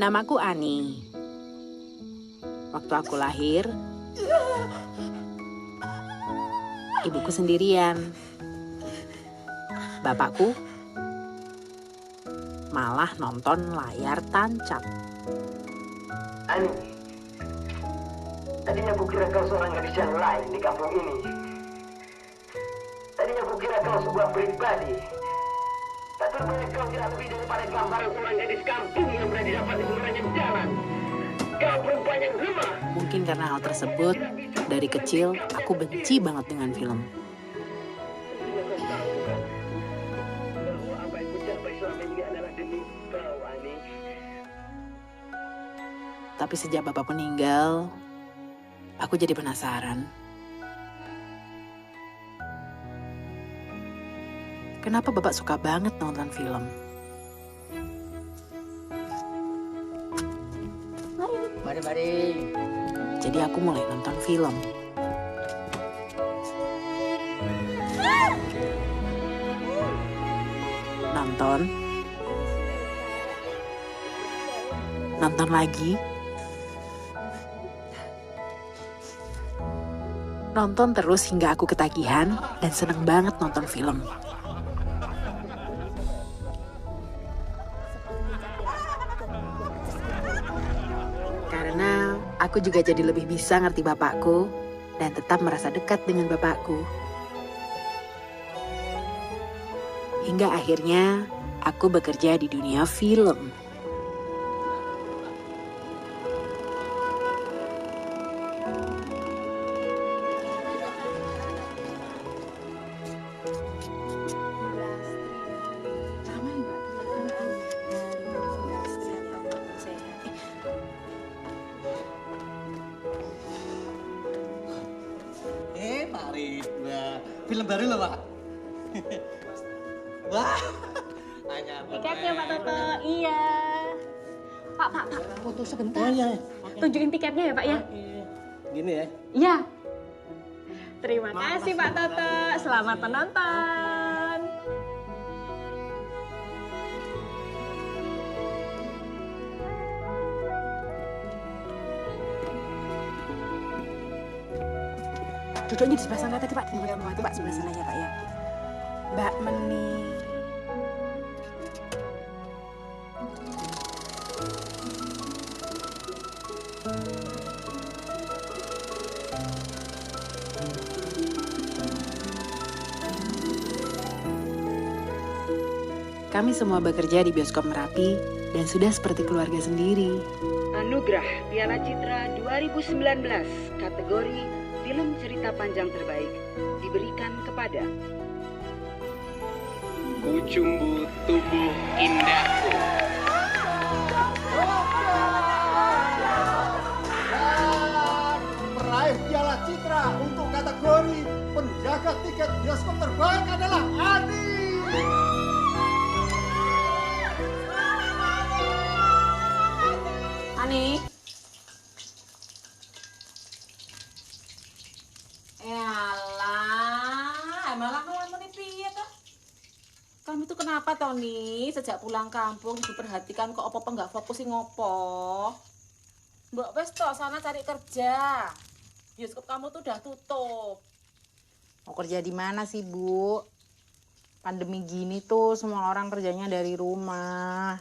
Namaku Ani. Waktu aku lahir, ibuku sendirian. Bapakku malah nonton layar tancap. Ani, tadinya kukira kau seorang gadis yang lain di kampung ini. Tadinya kukira kau sebuah pribadi. Tak terbayang kau tidak lebih daripada gambaran seorang gadis kampung yang berada dapat di seberang jalan. Kau perempuan yang lemah. Mungkin karena hal tersebut, dari kecil aku benci banget dengan film. Apa yang kucapai selama ini adalah demi kau, Ani. Tapi sejak bapak meninggal, aku jadi penasaran. Kenapa bapak suka banget nonton film? Mari. Jadi aku mulai nonton film. Nonton lagi. Nonton terus hingga aku ketagihan dan seneng banget nonton film. Karena aku juga jadi lebih bisa ngerti bapakku dan tetap merasa dekat dengan bapakku. Hingga akhirnya aku bekerja di dunia film. Mari, Mbak. Film baru loh, Pak. Wah. Tiketnya, Pak Toto. Iya. Pak, foto sebentar. Oh iya. Tunjukin tiketnya ya, Pak ya. Gini ya. Iya. Terima kasih, Pak Toto. Selamat menonton. Duduknya di sebelah sana tadi, Pak. Itu Pak, sebelah sana ya, Pak ya. Mbak Meni. Kami semua bekerja di bioskop Merapi dan sudah seperti keluarga sendiri. Anugerah Piala Citra 2019 kategori film cerita panjang terbaik diberikan kepada Kucumbu tubuh indahku. Meraih Piala Citra untuk kategori penjaga tiket bioskop terbaik adalah Ani. Ani. Malah ngelamun piye toh? Kamu itu kenapa Tony? Sejak pulang kampung ibu perhatikan kok apa nggak fokus sih ngopo? Mbak wes toh sana cari kerja. Bioskop kamu tuh udah tutup. Mau kerja di mana sih, Bu? Pandemi gini tuh semua orang kerjanya dari rumah.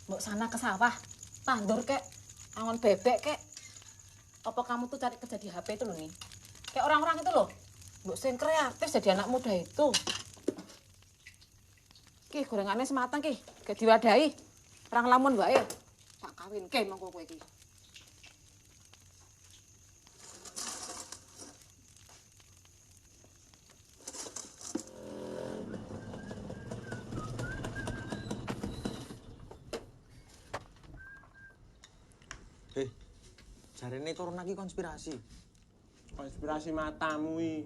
Mbak sana ke sawah, tandur kek, angon bebek kek. Apa kamu tuh cari kerja di HP itu loh nih? Kayak orang-orang itu loh. Mbak sing kreatif jadi anak muda itu. Ki gorengannya sematang ki, kayak diwadahi. Orang lamun wae. Tak kawin ke mongko kowe iki. Jarene corona iki konspirasi. Konspirasi matamu iki.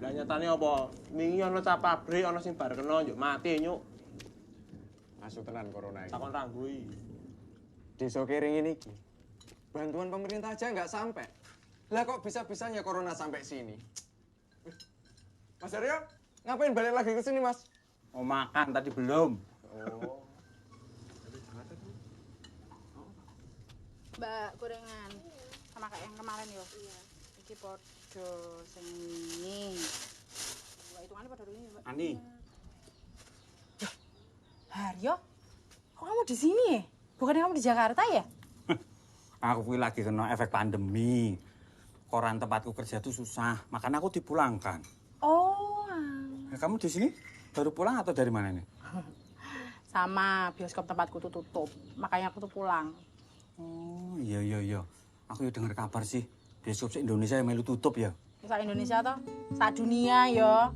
Lah nyatane apa? Wingi ana cah pabrik ana sing bar kena yo mati nyuk. Masuk tenan corona iki. Takon rambui. Desa Kering iki. Bantuan pemerintah aja nggak sampai. Lah kok bisa-bisanya corona sampai sini? Mas Aryo, ngapain balik lagi ke sini, Mas? Mau makan tadi belum? Oh. Mbak, gorengan. Sama kayak yang kemarin yo. Iya. Iki podo sing ini. Mbak, hitungannya pada ini, Mbak. Ani. Haryo, kok kamu di sini ya? Bukannya kamu di Jakarta ya? Aku kuwi lagi kena efek pandemi. Koran tempatku kerja tuh susah, makanya aku dipulangkan. Oh. Kamu di sini baru pulang atau dari mana nih? Sama, bioskop tempatku tuh tutup. Makanya aku tuh pulang. Oh, iya. Aku ya dengar kabar sih, bioskop se-Indonesia yang melu tutup ya. Sa Indonesia toh, sa dunia yo.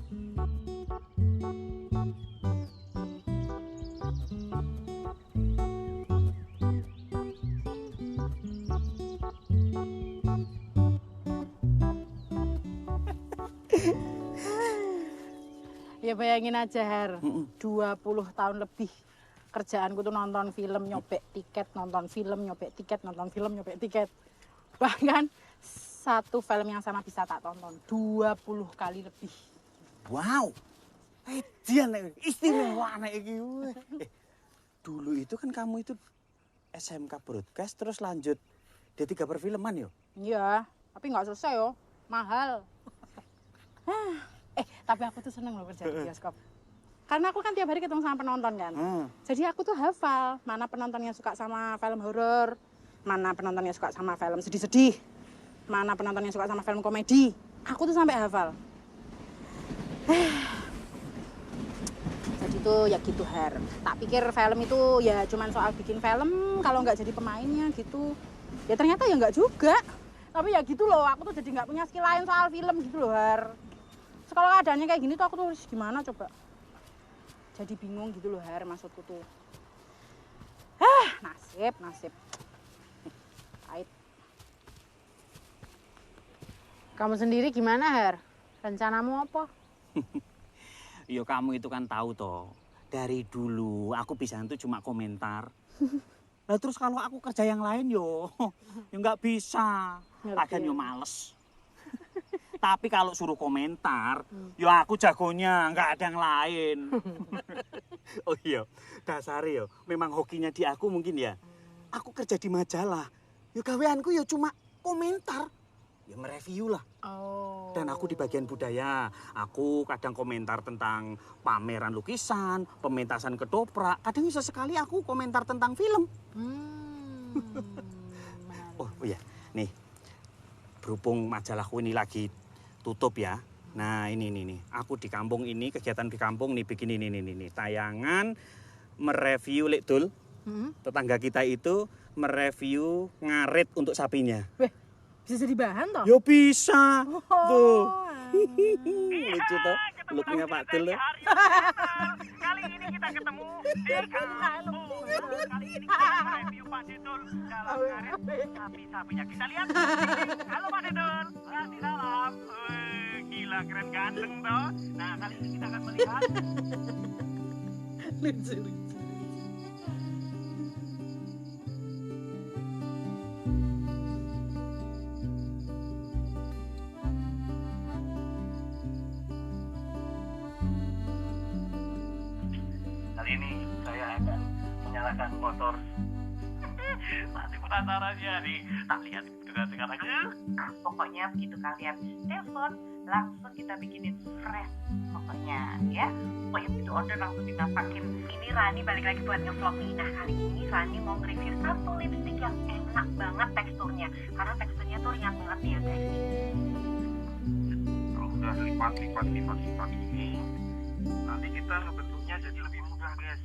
Ya bayangin aja, Har. 20 tahun lebih kerjaanku tuh nonton film, nyopek tiket, nonton film, nyopek tiket, nonton film, nyopek tiket. Bahkan satu film yang sama bisa tak tonton 20 kali lebih. Wow. Dia istimewa anak iki. Dulu itu kan kamu itu SMK Broadcast terus lanjut D3 perfilman yo. Iya, tapi nggak selesai yo. Mahal. Tapi aku tuh seneng loh kerja di bioskop. Karena aku kan tiap hari ketemu sama penonton kan. Jadi aku tuh hafal mana penontonnya suka sama film horor, mana penontonnya suka sama film sedih-sedih, mana penontonnya suka sama film komedi. Aku tuh sampai hafal. Jadi tuh ya gitu, Har. Tak pikir film itu ya cuman soal bikin film, kalau nggak jadi pemainnya gitu. Ya ternyata ya nggak juga. Tapi ya gitu loh, aku tuh jadi nggak punya skill lain soal film gitu loh, Har. Kalau keadaannya kayak gini tuh aku tuh harus gimana coba? Jadi bingung gitu loh, Har, maksudku tuh. Nasib. Pahit. Kamu sendiri gimana, Har? Rencanamu apa? Yo kamu itu kan tahu toh. Dari dulu aku bisa tuh cuma komentar. Nah terus kalau aku kerja yang lain yo nggak bisa. Lagian yo males. Tapi kalau suruh komentar, ya aku jagonya, nggak ada yang lain. Oh iya, dasar yo, memang hokinya di aku mungkin ya. Aku kerja di majalah, ya gaweanku ya cuma komentar, ya mereview lah. Oh. Dan aku di bagian budaya, aku kadang komentar tentang pameran lukisan, pementasan ketoprak, kadang bisa sekali aku komentar tentang film. Oh iya, nih, berhubung majalahku ini lagi tutup ya. Nah ini aku di kampung ini, kegiatan di kampung nih bikin ini tayangan mereview Lek Dul. Tetangga kita itu mereview ngarit untuk sapinya. Weh, bisa jadi bahan toh? Yo bisa. Tuh. Lucu toh looknya Pak Dul loh. Kali ini kita ketemu di kampung. Kali ini kita mereview Pak Dedul dalam ngarit sapi-sapinya. Kita lihat. Halo Pak Dedul. Kasih salam. Gila keren ganteng toh. Nah kali ini kita akan melihat. Lucu. Kali ini saya akan menyalakan motor. Masih penasaran ya nih. Tak lihat dengan sekarang. Pokoknya begitu kalian telepon, langsung kita bikinin fresh pokoknya ya. Pokoknya begitu order langsung kita pakin. Ini Rani balik lagi buat ngevlog nih. Nah kali ini Rani mau nge-review satu lipstick yang enak banget teksturnya. Karena teksturnya tuh ringan banget ya guys. Kalau udah lipat ini, nanti kita ngebentuknya jadi lebih mudah guys.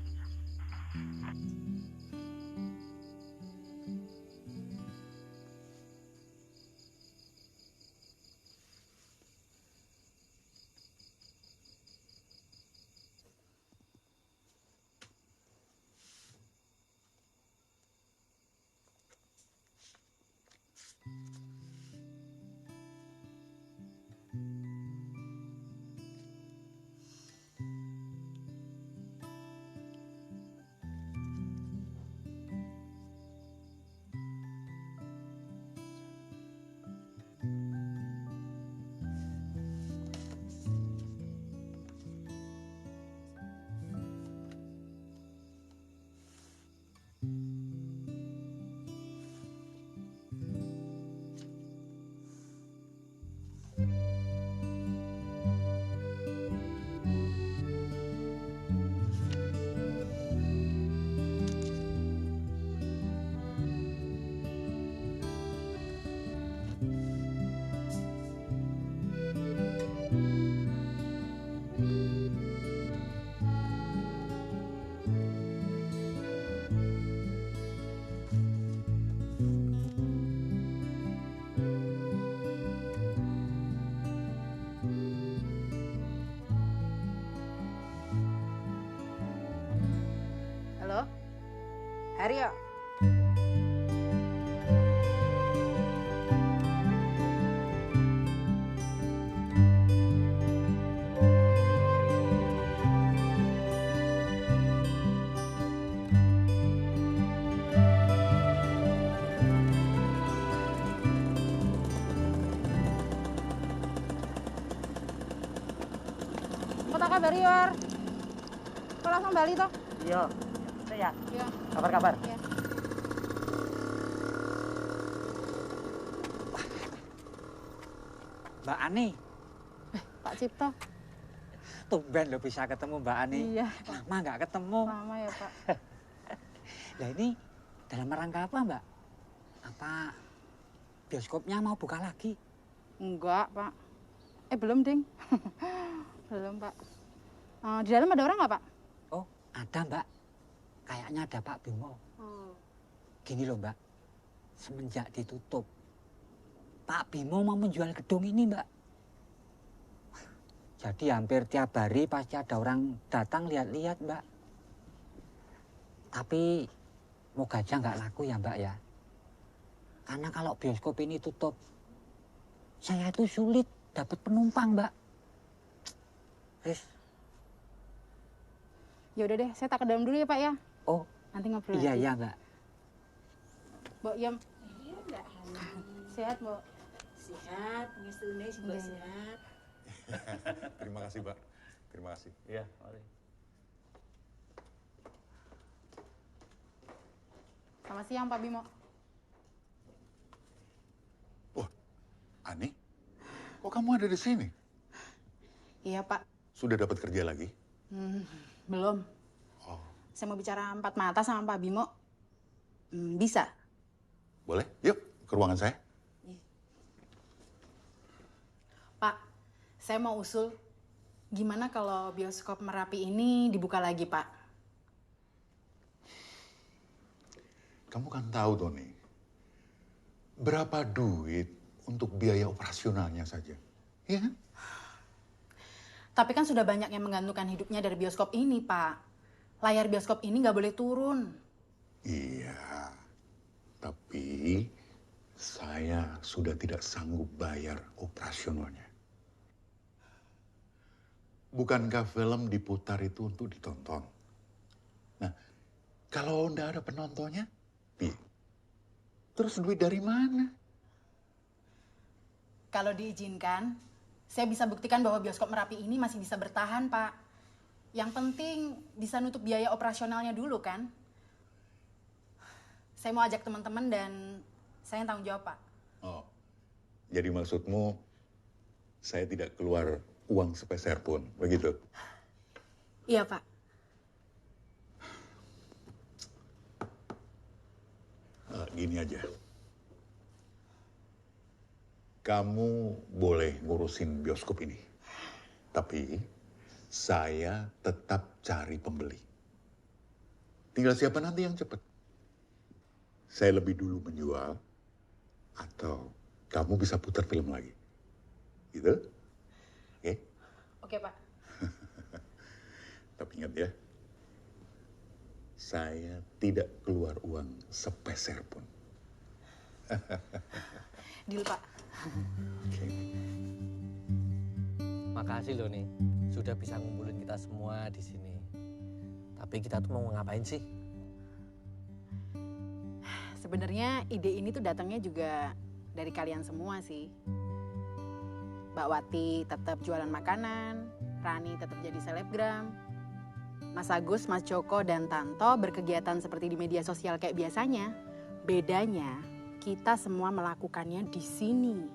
Mari yuk. Apa kabar Yor? Kok langsung balik toh? Iya. Saya. Iya. Kabar-kabar. Iya. Mbak Ani. Pak Cipto. Tumben lo bisa ketemu Mbak Ani. Iya. Lama nggak ketemu. Lama ya Pak. Lah ini dalam rangka apa Mbak? Apa bioskopnya mau buka lagi? Enggak Pak. Belum ding. Belum Pak. Di dalam ada orang nggak Pak? Oh ada Mbak. Kayaknya ada Pak Bimo. Gini loh Mbak. Semenjak ditutup. Pak Bimo mau menjual gedung ini Mbak. Jadi hampir tiap hari pasti ada orang datang lihat-lihat Mbak. Tapi moga aja nggak laku ya Mbak ya. Karena kalau bioskop ini tutup, saya itu sulit dapat penumpang Mbak. Wis. Ya udah deh, saya tak ke dalam dulu ya Pak ya. Oh, nanti ngobrol iya lagi. iya Mbak. Mbok Yam. Iya Mbak Hani. Sehat Mbok. Sehat, ngestune Mbak sehat. Terima kasih, Pak. Terima kasih. Iya, mari. Selamat siang Pak Bimo. Wah, Ani, kok kamu ada di sini? Iya Pak. Sudah dapat kerja lagi? Belum. Oh. Saya mau bicara 4 mata sama Pak Bimo. Bisa? Boleh? Yuk, ke ruangan saya. Pak, saya mau usul, gimana kalau bioskop Merapi ini dibuka lagi, Pak? Kamu kan tahu, Tony, berapa duit untuk biaya operasionalnya saja, iya kan? Tapi kan sudah banyak yang menggantungkan hidupnya dari bioskop ini, Pak. Layar bioskop ini nggak boleh turun. Iya, tapi saya sudah tidak sanggup bayar operasionalnya. Bukankah film diputar itu untuk ditonton? Nah, kalau nggak ada penontonnya, terus duit dari mana? Kalau diizinkan, saya bisa buktikan bahwa bioskop Merapi ini masih bisa bertahan, Pak. Yang penting bisa nutup biaya operasionalnya dulu, kan? Saya mau ajak teman-teman dan saya yang tanggung jawab, Pak. Oh, jadi maksudmu saya tidak keluar uang sepeser pun, begitu? Iya, Pak. Gini aja. Kamu boleh ngurusin bioskop ini. Tapi saya tetap cari pembeli. Tinggal siapa nanti yang cepat. Saya lebih dulu menjual atau kamu bisa putar film lagi. Gitu? Oke? Oke, Pak. Tapi ingat ya, saya tidak keluar uang sepeser pun. Deal, Pak. Makasih loh nih, sudah bisa ngumpulin kita semua di sini. Tapi kita tuh mau ngapain sih? Sebenarnya ide ini tuh datangnya juga dari kalian semua sih. Mbak Wati tetap jualan makanan, Rani tetap jadi selebgram, Mas Agus, Mas Joko, dan Tanto berkegiatan seperti di media sosial kayak biasanya. Bedanya, kita semua melakukannya di sini.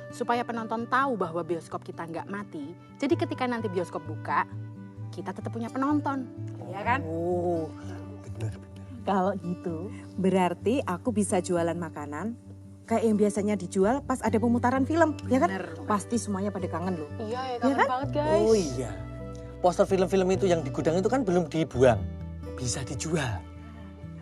Supaya penonton tahu bahwa bioskop kita nggak mati, jadi ketika nanti bioskop buka, kita tetap punya penonton. Ya kan? Oh, kalau gitu, berarti aku bisa jualan makanan kayak yang biasanya dijual pas ada pemutaran film, ya kan? Pasti semuanya pada kangen loh. Iya, ya, Ya kangen kan? banget guys. Oh iya, poster film-film itu yang di gudang itu kan belum dibuang. Bisa dijual.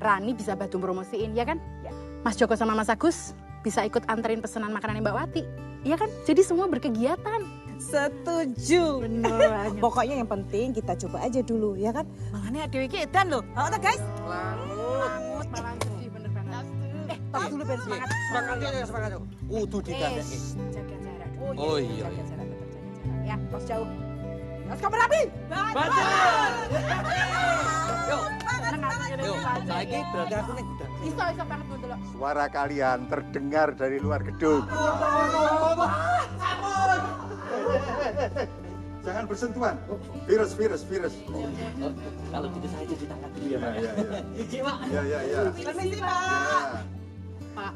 Rani bisa bantu promosiin, ya kan? Ya. Mas Joko sama Mas Agus bisa ikut anterin pesanan makanan Mbak Wati. Iya kan? Jadi semua berkegiatan. Setuju. Bener. Pokoknya yang penting kita coba aja dulu, ya kan? Makanya ada weekend loh. Mau tak guys? malah sedih bener banget. Tapi dulu biar semangat. Semangat yuk. Kudu digandeng. Jaga jarak. Oh iya. Jaga jarak, tetap jaga jarak. Ya, tos jauh. Bioskop rapi. Betul. Yuk. Yuk, saiki berarti aku ning gudang. Iso banget ngono lho. Suara kalian terdengar dari luar gedung. Jangan bersentuhan. Virus. Kalau gitu saya jadi tangkap dulu ya, Pak. Iya. Izin, Pak. Iya. Permisi, Pak. Pak.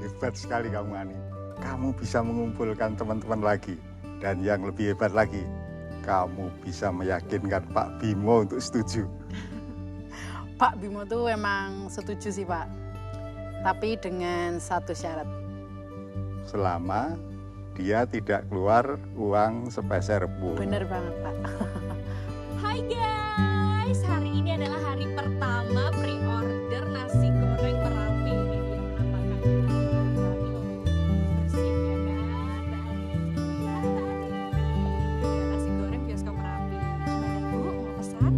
Hebat sekali kamu, Ani. Kamu bisa mengumpulkan teman-teman lagi. Dan yang lebih hebat lagi, kamu bisa meyakinkan Pak Bimo untuk setuju. Pak Bimo tuh emang setuju sih, Pak. Tapi dengan satu syarat. Selama dia tidak keluar uang sepeser pun. Bener banget, Pak. Hai guys, hari ini adalah hari pertama pre-order nasi goreng Merapi. Ini dia penampakannya. Bersih ya kan, nasi goreng bioskop Merapi. Gimana Bu, mau pesan?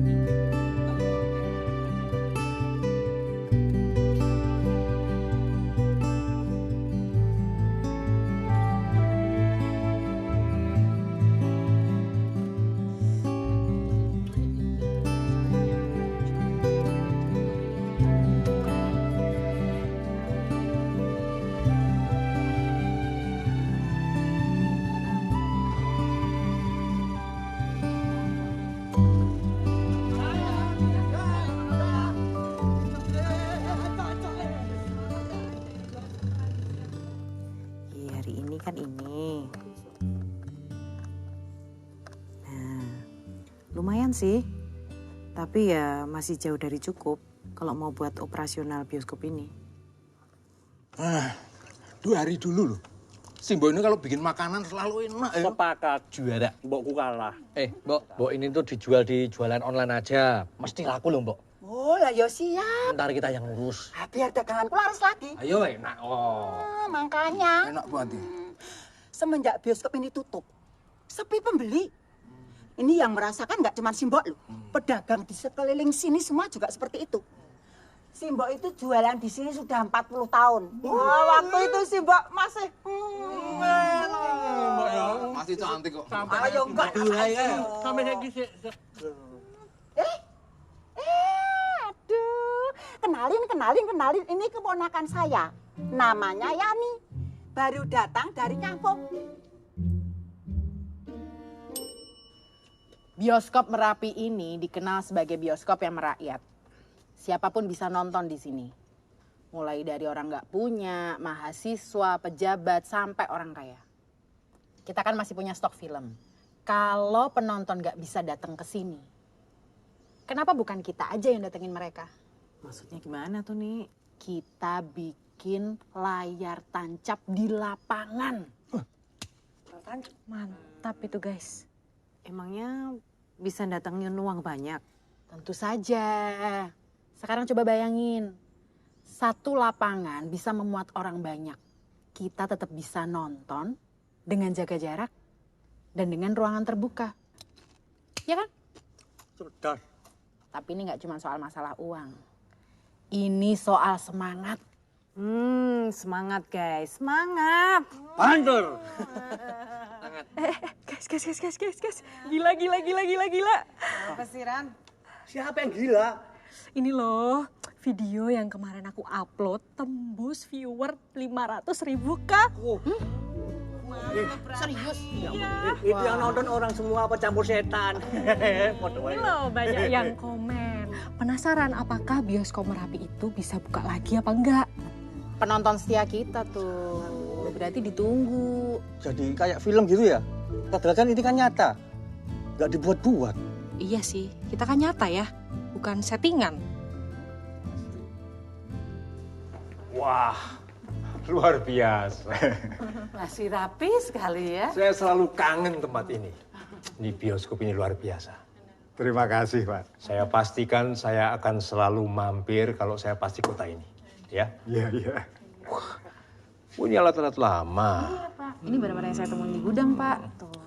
Hari ini kan ini. Nah, lumayan sih. Tapi ya masih jauh dari cukup kalau mau buat operasional bioskop ini. 2 hari dulu loh. Si Mbok ini kalau bikin makanan selalu enak ya. Sepakat juara, Mbokku kalah. Mbok ini tuh dijual di jualan online aja. Mesti laku loh, Mbok. Oh lah ya siap. Ntar kita yang ngurus. Biar daganganku laris lagi. Ayo enak. Makanya. Enak Bu Anti. Semenjak bioskop ini tutup, sepi pembeli. Ini yang merasakan nggak cuma Simbok loh. Pedagang di sekeliling sini semua juga seperti itu. Simbok itu jualan di sini sudah 40 tahun. Wah, waktu itu Simbok masih Mbok ya masih cantik kok. Ayo enggak. Sampai saya gisik. Aduh. Kenalin. Ini keponakan saya. Namanya Yani. Baru datang dari kampung. Bioskop Merapi ini dikenal sebagai bioskop yang merakyat. Siapapun bisa nonton di sini. Mulai dari orang nggak punya, mahasiswa, pejabat, sampai orang kaya. Kita kan masih punya stok film. Kalau penonton nggak bisa datang ke sini, kenapa bukan kita aja yang datengin mereka? Maksudnya gimana tuh, Nih? Kita bikin layar tancap di lapangan. Mantap itu, guys. Emangnya bisa datangin uang banyak? Tentu saja. Sekarang coba bayangin. Satu lapangan bisa memuat orang banyak. Kita tetap bisa nonton dengan jaga jarak dan dengan ruangan terbuka. Ya kan? Sudah. Tapi ini nggak cuma soal masalah uang. Ini soal semangat. Semangat guys, semangat. Pantur. Guys. Gila. Apa sih, Ran? Siapa yang gila? Ini loh, video yang kemarin aku upload tembus viewer 500.000 Kak. Serius? Iya. Itu yang nonton orang semua apa campur setan? Ini loh banyak yang komen. Penasaran apakah bioskop Merapi itu bisa buka lagi apa enggak? Penonton setia kita tuh. Berarti ditunggu. Jadi kayak film gitu ya? Padahal kan ini kan nyata. Nggak dibuat-buat. Iya sih, kita kan nyata ya, bukan settingan. Wah, luar biasa. Masih rapi sekali ya. Saya selalu kangen tempat ini. Di bioskop ini luar biasa. Terima kasih, Pak. Saya pastikan saya akan selalu mampir kalau saya pasti kota ini. Ya? Iya. Punya alat-alat lama. Pak, ini barang-barang yang saya temuin di gudang, Pak. Tuh.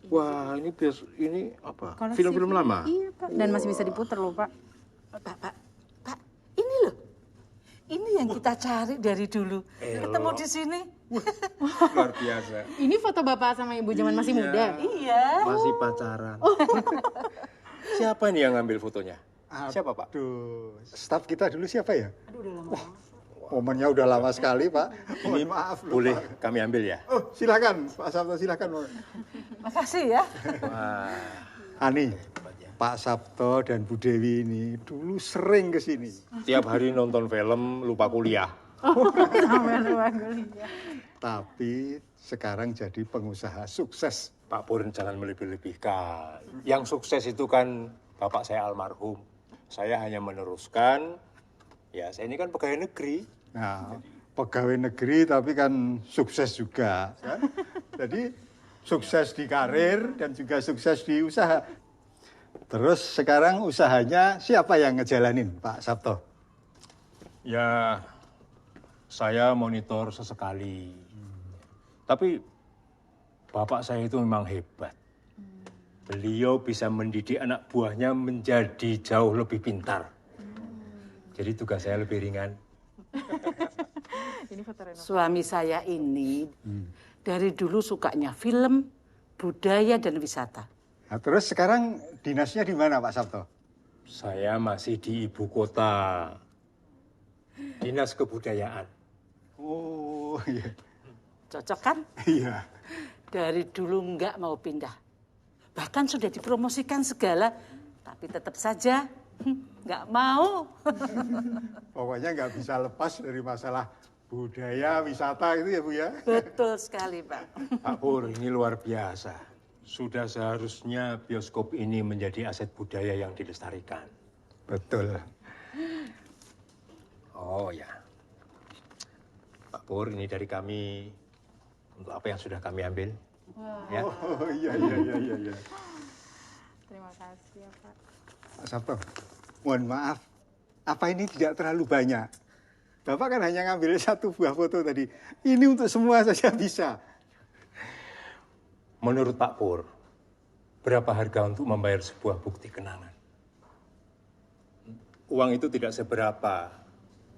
Wah, ini apa? Koleksi Film-film lama? Iya, Pak. Dan masih bisa diputar loh, Pak. Pak, ini loh. Ini yang kita cari dari dulu. Ketemu di sini. Luar biasa. Ini foto Bapak sama Ibu zaman masih muda? Iya. Masih pacaran. Siapa nih yang ngambil fotonya? Siapa, Pak? Aduh, staf kita dulu siapa ya? Aduh, udah lama. Momennya udah lama sekali, Pak. Ini maaf loh, boleh Pak. kami ambil ya? Oh, silakan, Pak Sabto, silakan. Makasih ya. Wah. Ani, Pak Sabto dan Bu Dewi ini dulu sering ke sini. Tiap hari nonton film, lupa kuliah. Tapi sekarang jadi pengusaha sukses. Pak Pur jangan melebih-lebihkan. Yang sukses itu kan bapak saya almarhum. Saya hanya meneruskan. Ya, saya ini kan pegawai negeri. Nah, pegawai negeri tapi kan sukses juga. Kan? Jadi sukses di karir dan juga sukses di usaha. Terus sekarang usahanya siapa yang ngejalanin, Pak Sabto? Ya, saya monitor sesekali. Tapi bapak saya itu memang hebat. Beliau bisa mendidik anak buahnya menjadi jauh lebih pintar. Jadi tugas saya lebih ringan. Suami saya ini dari dulu sukanya film, budaya, dan wisata. Nah, terus sekarang dinasnya di mana, Pak Sabto? Saya masih di ibu kota. Dinas Kebudayaan. Oh, iya. Cocok kan? Iya. Dari dulu nggak mau pindah. Bahkan sudah dipromosikan segala, tapi tetap saja nggak mau. Pokoknya nggak bisa lepas dari masalah budaya, wisata itu ya, Bu ya? Betul sekali, Pak. Pak Pur, ini luar biasa. Sudah seharusnya bioskop ini menjadi aset budaya yang dilestarikan. Betul. Oh ya. Pak Pur, ini dari kami. Untuk apa yang sudah kami ambil. Ya. Oh iya. Terima kasih ya, Pak. Pak Sabto, mohon maaf. Apa ini tidak terlalu banyak? Bapak kan hanya ngambil satu buah foto tadi. Ini untuk semua saja bisa. Menurut Pak Pur, berapa harga untuk membayar sebuah bukti kenangan? Uang itu tidak seberapa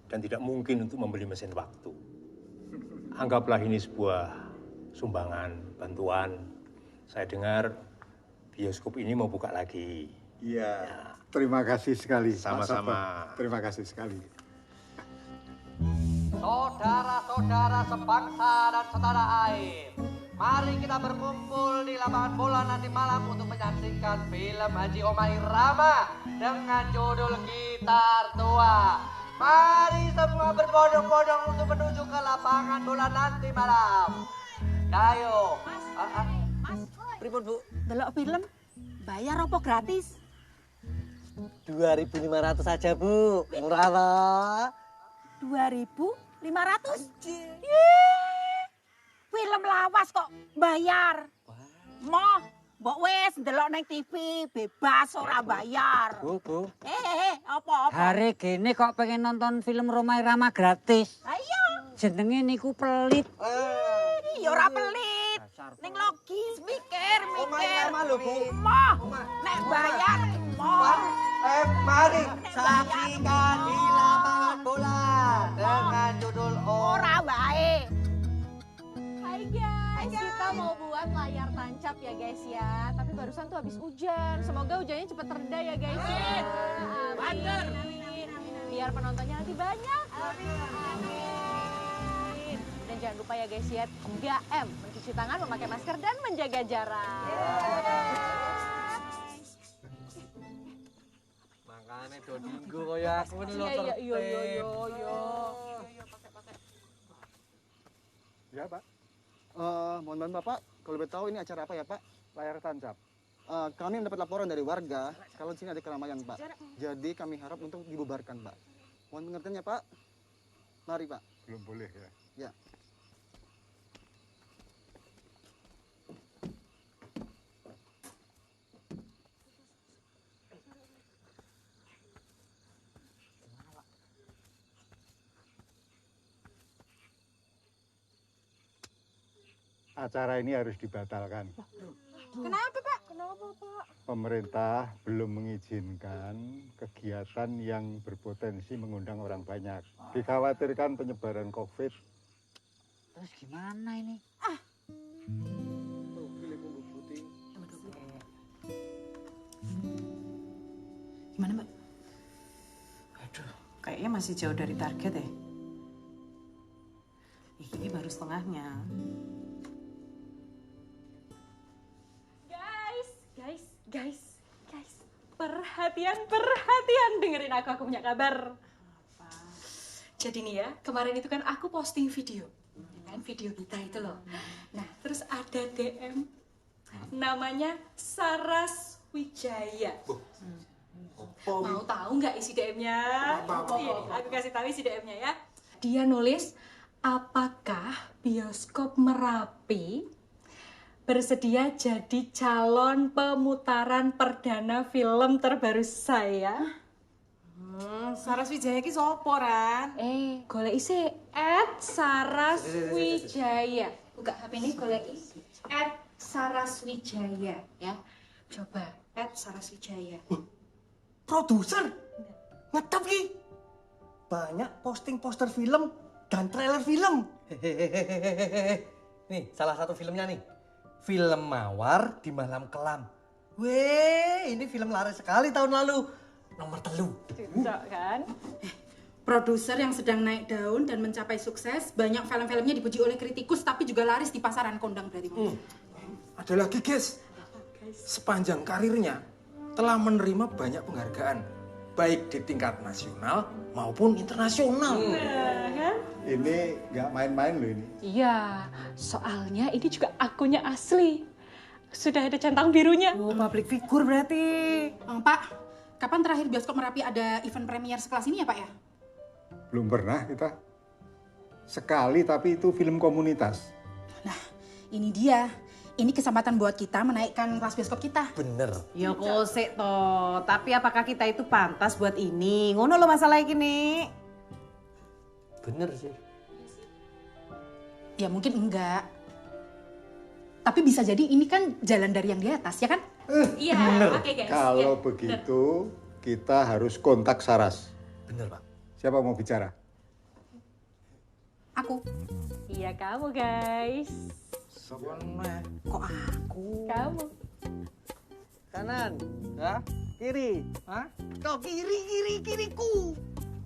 dan tidak mungkin untuk membeli mesin waktu. Anggaplah ini sebuah sumbangan, bantuan. Saya dengar bioskop ini mau buka lagi. Iya. Terima kasih sekali. Pak Sama-sama. Sabto. Terima kasih sekali. Saudara-saudara sebangsa dan setanah air, mari kita berkumpul di lapangan bola nanti malam untuk menyaksikan film Haji Omai Rama dengan judul Gitar Tua. Mari semua berbondong-bondong untuk menuju ke lapangan bola nanti malam. Ayo. Pripun, Bu? Delok film, bayar apa gratis? 2.500 saja, Bu. Murah loh. 2.500? Yeay, film lawas kok bayar. Moh, mbok wis ndelok nang TV, bebas ora bayar. Bu. Apa-apa? Hari gini kok pengen nonton film Roma Irama gratis. Ayo. Jenenge niku pelit. Ya ora pelit. Ning logis mikir. Roma Irama lho, Bu. Moh, nek bayar, moh. Mari saksikan di lapangan bola dengan judul Ora bae. Hai guys, kita mau buat layar tancap ya guys ya. Tapi barusan tuh habis hujan. Semoga hujannya cepat reda ya guys. Amin. Biar penontonnya lebih banyak. Amin. Dan jangan lupa ya guys ya, 3M, mencuci tangan, memakai masker, dan menjaga jarak. Makanya do dinggo kaya aku ini lho tertib. Iya. Ya, Pak. Mohon bantu Bapak, kalau boleh tahu ini acara apa ya, Pak? Layar tancap. Kami mendapat laporan dari warga kalau di sini ada keramaian, Pak. Jadi kami harap untuk dibubarkan, Pak. Mohon pengertiannya, Pak. Mari, Pak. Belum boleh ya. Ya. Acara ini harus dibatalkan. Kenapa, Pak? Kenapa, Pak? Pemerintah belum mengizinkan kegiatan yang berpotensi mengundang orang banyak. Dikhawatirkan penyebaran COVID. Terus gimana ini? Gimana, Mbak? Aduh, kayaknya masih jauh dari target ya. Ini baru setengahnya. Guys. Perhatian, dengerin aku punya kabar. Jadi nih ya, kemarin itu kan aku posting video. Kan video kita itu loh. Nah, terus ada DM namanya Saras Wijaya. Mau tahu nggak isi DM-nya? Iya, aku kasih tahu isi DM-nya ya. Dia nulis, apakah bioskop Merapi bersedia jadi calon pemutaran perdana film terbaru saya? Saras Wijaya ki sopo, Ran? Golek isi @saraswijaya. Buka HP ini golek isi @saraswijaya ya. Coba @saraswijaya. Produser ngetop ki banyak posting poster film dan trailer film. Nih salah satu filmnya nih, film Mawar di Malam Kelam. Weh, ini film laris sekali tahun lalu, nomor 3. Cocok kan? Produser yang sedang naik daun dan mencapai sukses, banyak film-filmnya dipuji oleh kritikus tapi juga laris di pasaran kondang berarti. Ada lagi guys, sepanjang karirnya telah menerima banyak penghargaan, baik di tingkat nasional maupun internasional. Kan? Ini nggak main-main loh ini. Iya, soalnya ini juga akunnya asli. Sudah ada centang birunya. Oh, public figure berarti. Pak, kapan terakhir bioskop Merapi ada event premier sekelas ini ya, Pak ya? Belum pernah kita. Sekali, tapi itu film komunitas. Nah, ini dia. Ini kesempatan buat kita menaikkan kelas bioskop kita. Bener. Ya kok sik toh, tapi apakah kita itu pantas buat ini? Ngono lo masalahnya gini. Bener sih. Ya mungkin enggak. Tapi bisa jadi ini kan jalan dari yang di atas, ya kan? Iya, Bener. oke guys. Kalau Ya, begitu, kita harus kontak Saras. Bener, Pak. Siapa mau bicara? Aku. Iya kamu guys. Kok aku? Kamu. Kanan, ya? Kiri, hah? Kok kiriku.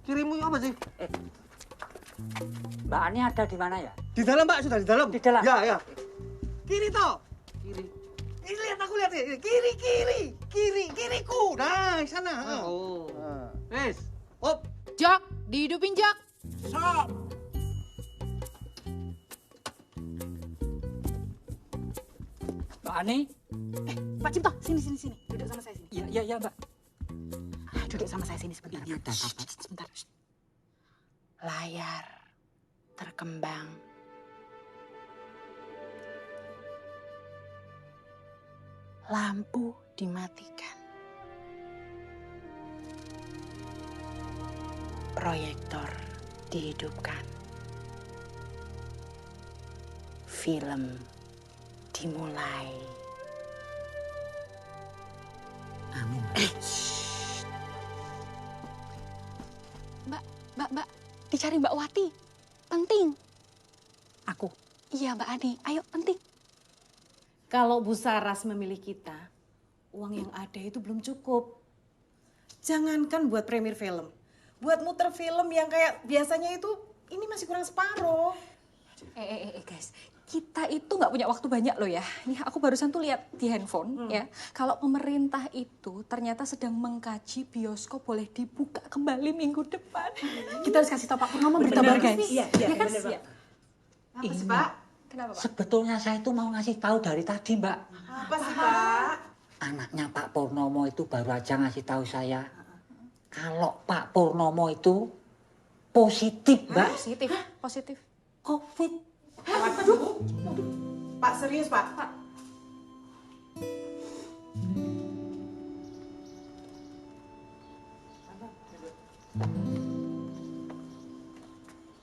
Kirimu apa sih? Mbak Ani ada di mana ya? Di dalam, Pak, sudah di dalam. Di dalam? Ya. Kiri toh. Kiri. Ini lihat aku lihat ya. Kiriku. Nah, sana. Oh. Wes. Hop. Jok, dihidupin Jok. Stop. Mbak Ani? Pak Cipto, sini. Duduk sama saya sini. Iya, Mbak. Duduk sama saya sini sebentar. Ini ada apa? Sebentar. Layar terkembang. Lampu dimatikan. Proyektor dihidupkan. Film dimulai. Amin. Mbak, dicari Mbak Wati. Penting. Aku? Iya Mbak Ani, ayo penting. Kalau Bu Saras memilih kita, uang yang ada itu belum cukup. Jangankan buat premier film, buat muter film yang kayak biasanya itu, ini masih kurang separuh. Guys, kita itu nggak punya waktu banyak loh ya. Nih aku barusan tuh lihat di handphone ya. Kalau pemerintah itu ternyata sedang mengkaji bioskop boleh dibuka kembali minggu depan. Kita harus kasih tahu Pak Purnomo berita bagus nih. Iya, kan? bener, Pak. Apa sih, Pak? Kenapa, Pak? Sebetulnya saya itu mau ngasih tahu dari tadi, Mbak. Apa sih, Pak? Anaknya Pak Purnomo itu baru aja ngasih tahu saya. Kalau Pak Purnomo itu positif, Mbak. Positif. COVID. Waduh. Pak, serius, Pak?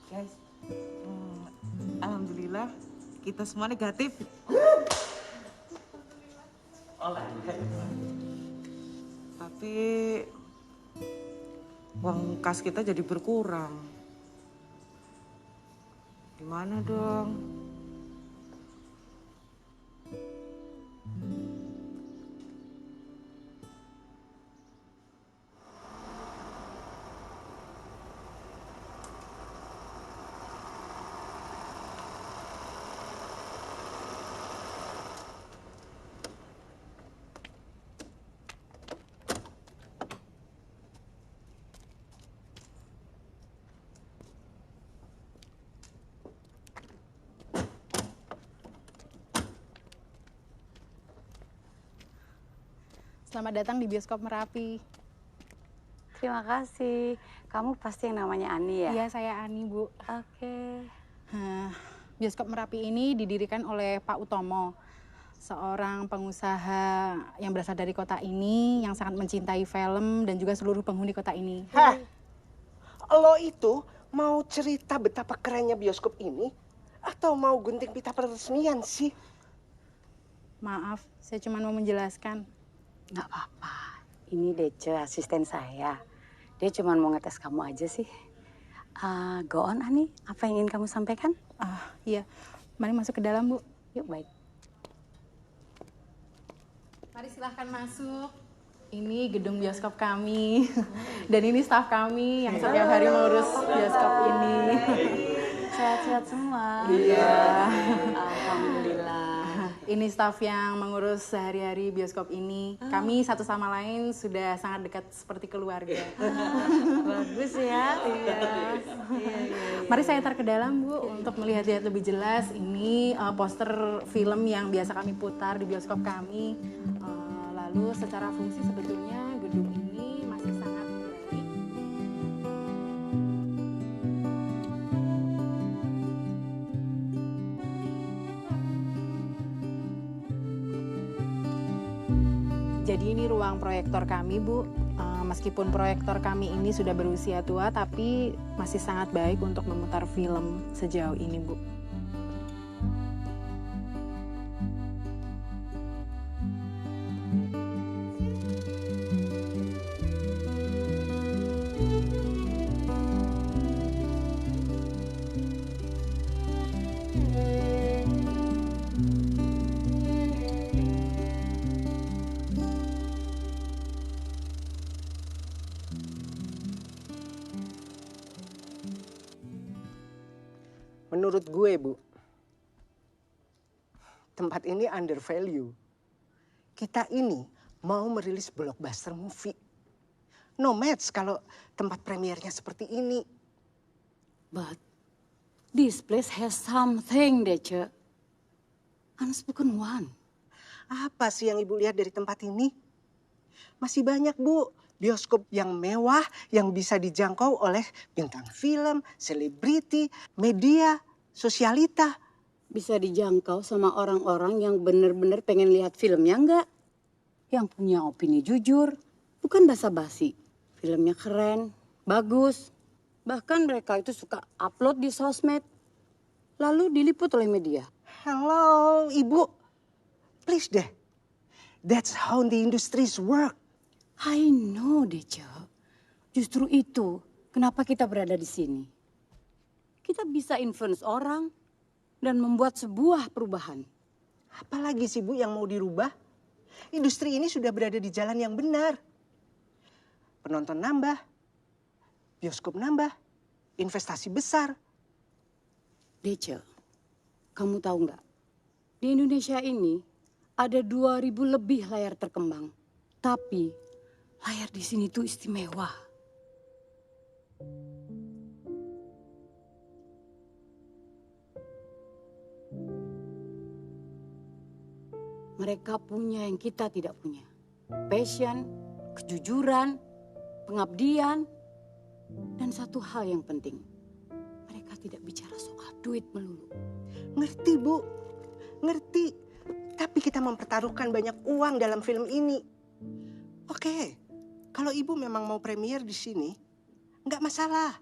Guys, alhamdulillah kita semua negatif. Oleh. Tapi uang kas kita jadi berkurang. Gimana dong? Selamat datang di Bioskop Merapi. Terima kasih. Kamu pasti yang namanya Ani ya? Iya, saya Ani, Bu. Oke. Bioskop Merapi ini didirikan oleh Pak Utomo, seorang pengusaha yang berasal dari kota ini, yang sangat mencintai film dan juga seluruh penghuni kota ini. Hah? Lo itu mau cerita betapa kerennya bioskop ini? Atau mau gunting pita peresmian sih? Maaf, saya cuma mau menjelaskan. Nggak apa-apa. Ini Dece, asisten saya. Dia cuma mau ngetes kamu aja sih. Go on, Ani. Apa yang ingin kamu sampaikan? Iya. Mari masuk ke dalam, Bu. Yuk, baik. Mari silahkan masuk. Ini gedung bioskop kami. Dan ini staf kami yang setiap hari mengurus bioskop ini. Sehat-sehat semua. Iya. Alhamdulillah. Ini staf yang mengurus sehari-hari bioskop ini. Kami satu sama lain sudah sangat dekat seperti keluarga. Bagus ya. Iya. Mari saya antar ke dalam, Bu, untuk melihat-lihat lebih jelas. Ini poster film yang biasa kami putar di bioskop kami. Lalu secara fungsi sebetulnya gedung ini masih sangat baik. Jadi ini ruang proyektor kami, Bu. Meskipun proyektor kami ini sudah berusia tua, tapi masih sangat baik untuk memutar film sejauh ini, Bu. Menurut gue, Bu, tempat ini under value. Kita ini mau merilis blockbuster movie. No match kalau tempat premiernya seperti ini. But this place has something, Dece. Unspoken one. Apa sih yang Ibu lihat dari tempat ini? Masih banyak, Bu. Bioskop yang mewah yang bisa dijangkau oleh bintang film, selebriti, media, sosialita. Bisa dijangkau sama orang-orang yang benar-benar pengen lihat filmnya enggak? Yang punya opini jujur, bukan basa-basi. Filmnya keren, bagus. Bahkan mereka itu suka upload di sosmed. Lalu diliput oleh media. Hello, Ibu. Please deh. That's how the industries work. I know, Dece. Justru itu kenapa kita berada di sini. Kita bisa influence orang dan membuat sebuah perubahan. Apalagi sih, Bu, yang mau dirubah? Industri ini sudah berada di jalan yang benar. Penonton nambah, bioskop nambah, investasi besar. Dece, kamu tahu nggak? Di Indonesia ini ada 2.000 lebih layar terkembang. Tapi layar di sini tuh istimewa. Mereka punya yang kita tidak punya. Passion, kejujuran, pengabdian, dan satu hal yang penting. Mereka tidak bicara soal duit melulu. Ngerti, Bu. Ngerti. Tapi kita mempertaruhkan banyak uang dalam film ini. Oke, kalau Ibu memang mau premier di sini, nggak masalah.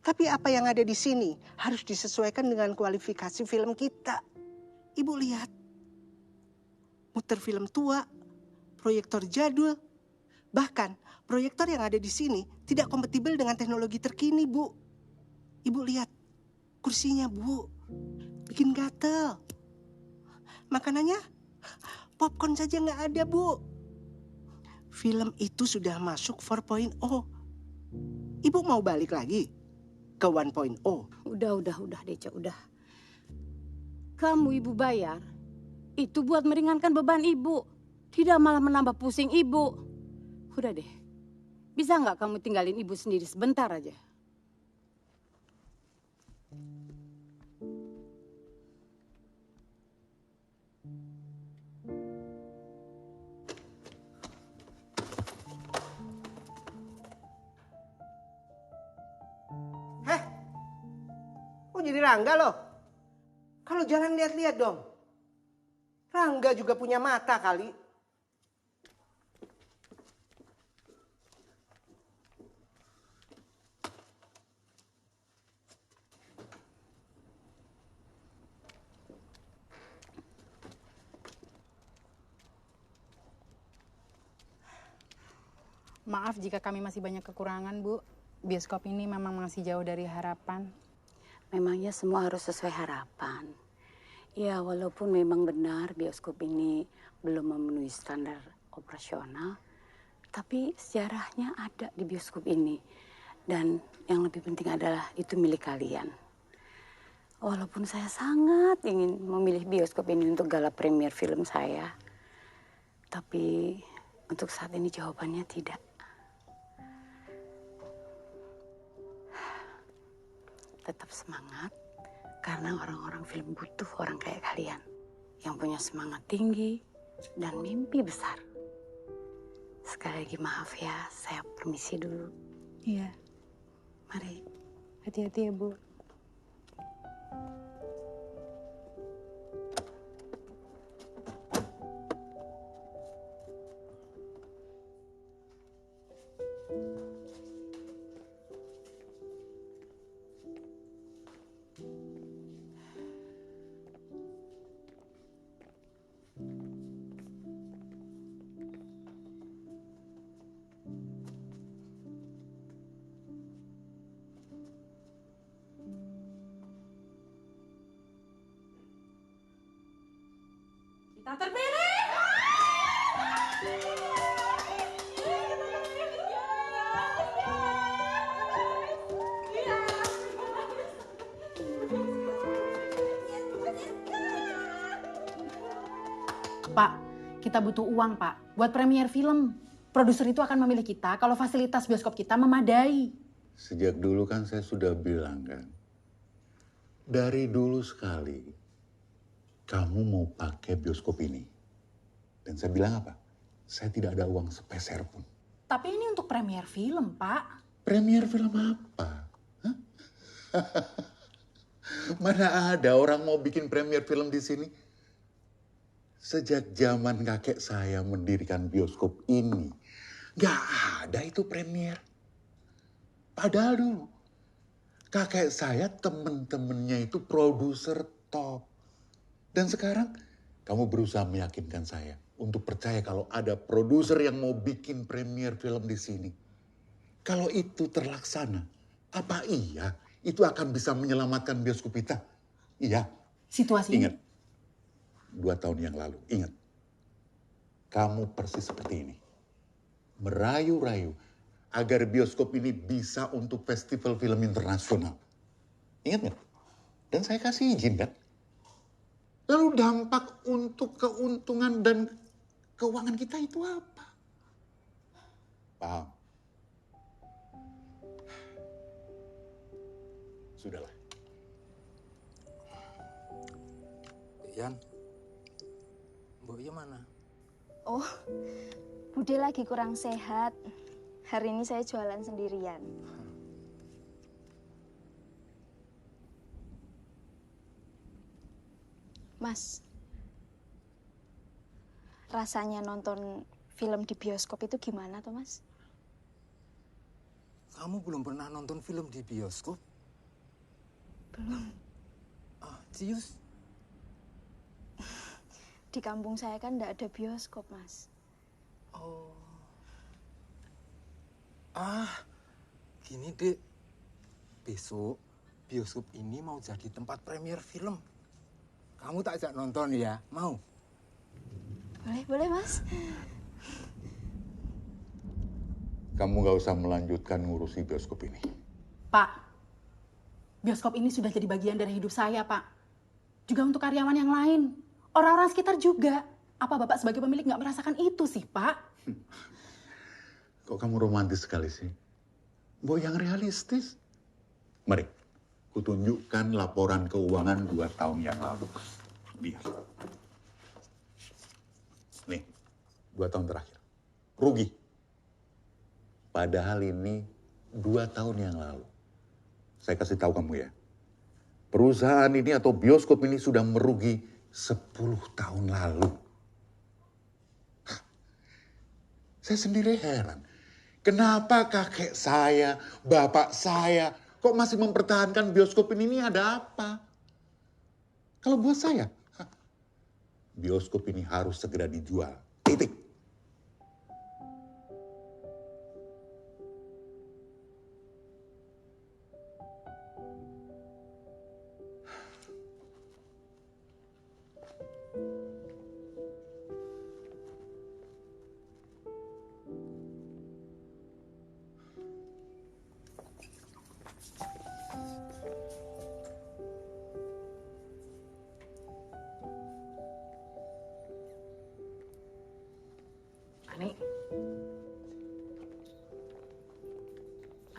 Tapi apa yang ada di sini harus disesuaikan dengan kualifikasi film kita. Ibu lihat, muter film tua, proyektor jadul. Bahkan proyektor yang ada di sini tidak kompatibel dengan teknologi terkini, Bu. Ibu lihat kursinya, Bu. Bikin gatel. Makanannya popcorn saja nggak ada, Bu. Film itu sudah masuk 4.0. Ibu mau balik lagi ke 1.0? Udah, Deca, udah. Kamu ibu bayar, itu buat meringankan beban ibu. Tidak malah menambah pusing ibu. Udah deh, bisa nggak kamu tinggalin ibu sendiri sebentar aja? Oh jadi Rangga loh? Kalau jalan lihat-lihat dong. Rangga juga punya mata kali. Maaf jika kami masih banyak kekurangan, Bu. Bioskop ini memang masih jauh dari harapan. Memangnya semua harus sesuai harapan. Ya, walaupun memang benar bioskop ini belum memenuhi standar operasional, tapi sejarahnya ada di bioskop ini. Dan yang lebih penting adalah itu milik kalian. Walaupun saya sangat ingin memilih bioskop ini untuk gala premier film saya, tapi untuk saat ini jawabannya tidak. Tetap semangat, karena orang-orang film butuh orang kayak kalian yang punya semangat tinggi dan mimpi besar. Sekali lagi maaf ya, saya permisi dulu. Iya. Mari. Hati-hati ya, Bu. Kita terpilih. Pak, kita butuh uang, Pak. Buat premier film. Produser itu akan memilih kita kalau fasilitas bioskop kita memadai. Sejak dulu kan saya sudah bilang kan. Dari dulu sekali, kamu mau pakai bioskop ini. Dan saya bilang apa? Saya tidak ada uang sepeser pun. Tapi ini untuk premier film, Pak. Premier film apa? Hah? Mana ada orang mau bikin premier film di sini? Sejak zaman kakek saya mendirikan bioskop ini, gak ada itu premier. Padahal dulu, kakek saya temen-temennya itu produser top. Dan sekarang, kamu berusaha meyakinkan saya untuk percaya kalau ada produser yang mau bikin premier film di sini. Kalau itu terlaksana, apa iya itu akan bisa menyelamatkan bioskop kita? Iya. Situasi Ingat, 2 tahun yang lalu, ingat. Kamu persis seperti ini. Merayu-rayu agar bioskop ini bisa untuk festival film internasional. Ingat nggak? Dan saya kasih izin kan? Lalu dampak untuk keuntungan dan keuangan kita itu apa? Paham? Sudahlah. Yan, Mbok Iya mana? Oh, Bude lagi kurang sehat. Hari ini saya jualan sendirian. Mas, rasanya nonton film di bioskop itu gimana tuh, Mas? Kamu belum pernah nonton film di bioskop? Belum. Cius? di kampung saya kan nggak ada bioskop, Mas. Oh. Gini, Dek. Besok bioskop ini mau jadi tempat premier film. Kamu tak ajak nonton ya? Mau? Boleh, Mas. Kamu nggak usah melanjutkan ngurusi bioskop ini. Pak, bioskop ini sudah jadi bagian dari hidup saya, Pak. Juga untuk karyawan yang lain. Orang-orang sekitar juga. Apa Bapak sebagai pemilik nggak merasakan itu sih, Pak? Kok kamu romantis sekali sih? Mau yang realistis. Mari, kutunjukkan laporan keuangan 2 tahun yang lalu. Lihat. Nih, 2 tahun terakhir. Rugi. Padahal ini 2 tahun yang lalu. Saya kasih tahu kamu ya. Perusahaan ini atau bioskop ini sudah merugi 10 tahun lalu. Saya sendiri heran. Kenapa kakek saya, bapak saya, kok masih mempertahankan bioskop ini ada apa? Kalau buat saya, bioskop ini harus segera dijual. Titik.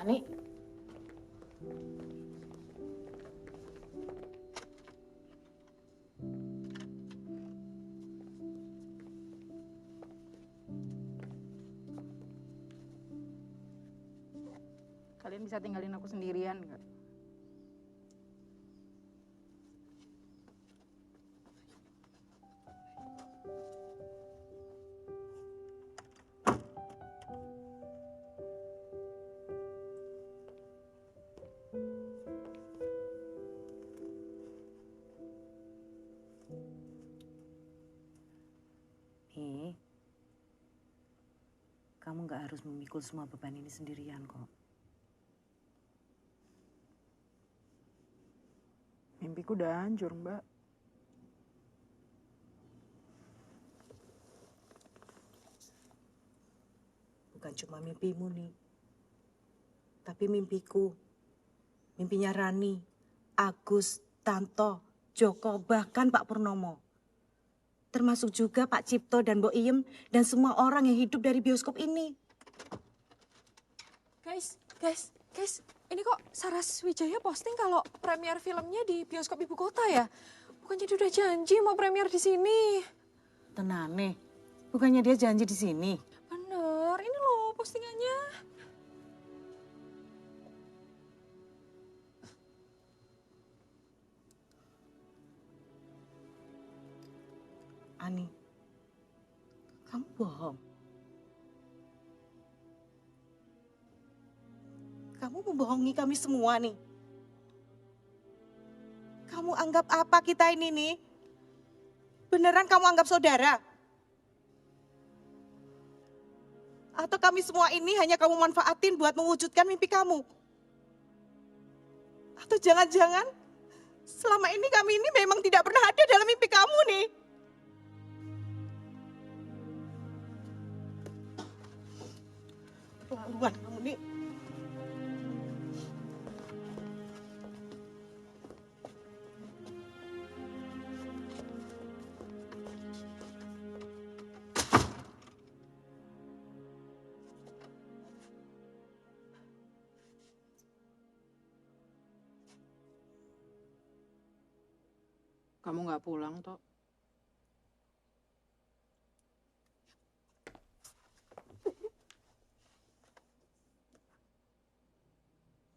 Ani. Kalian bisa tinggalin aku sendirian nggak? Kamu nggak harus memikul semua beban ini sendirian kok. Mimpiku udah hancur, Mbak. Bukan cuma mimpimu nih, tapi mimpiku, mimpinya Rani, Agus, Tanto, Joko, bahkan Pak Purnomo. Termasuk juga Pak Cipto dan Mbok Iem dan semua orang yang hidup dari bioskop ini. Guys, ini kok Saras Wijaya posting kalau premier filmnya di bioskop ibu kota ya? Bukannya dia udah janji mau premier di sini? Tenane, bukannya dia janji di sini? Bener, ini loh postingannya. Ani, kamu bohong. Kamu membohongi kami semua nih. Kamu anggap apa kita ini nih? Beneran kamu anggap saudara? Atau kami semua ini hanya kamu manfaatin buat mewujudkan mimpi kamu? Atau jangan-jangan selama ini kami ini memang tidak pernah ada dalam mimpi kamu nih? Keterlaluan kamu nih. Kamu nggak pulang, Tok?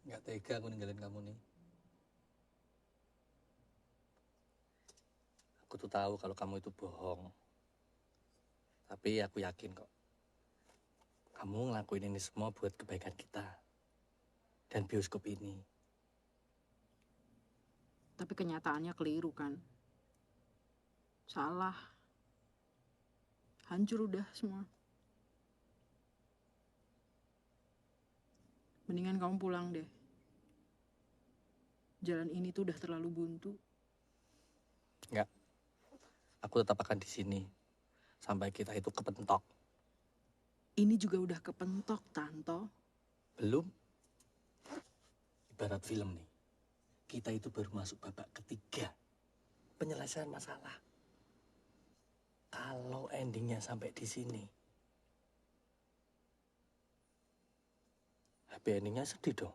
Nggak tega aku ninggalin kamu nih. Aku tuh tahu kalau kamu itu bohong. Tapi aku yakin kok. Kamu ngelakuin ini semua buat kebaikan kita. Dan bioskop ini. Tapi kenyataannya keliru kan? Salah. Hancur udah semua. Mendingan kamu pulang deh. Jalan ini tuh udah terlalu buntu. Enggak. Aku tetap akan di sini sampai kita itu kepentok. Ini juga udah kepentok, Tanto. Belum. Ibarat film nih. Kita itu baru masuk babak ketiga. Penyelesaian masalah. Kalau endingnya sampai di sini, happy endingnya sedih dong.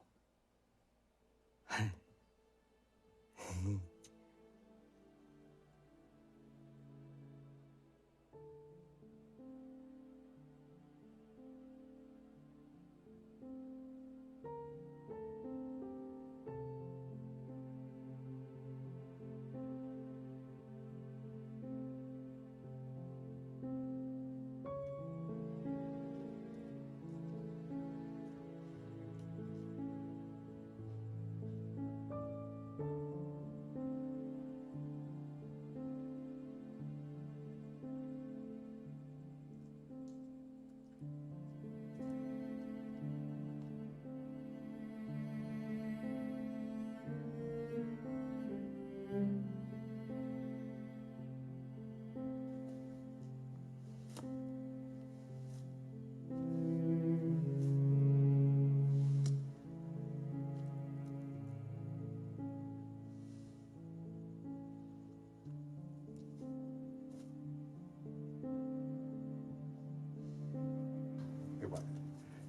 Oke Pak,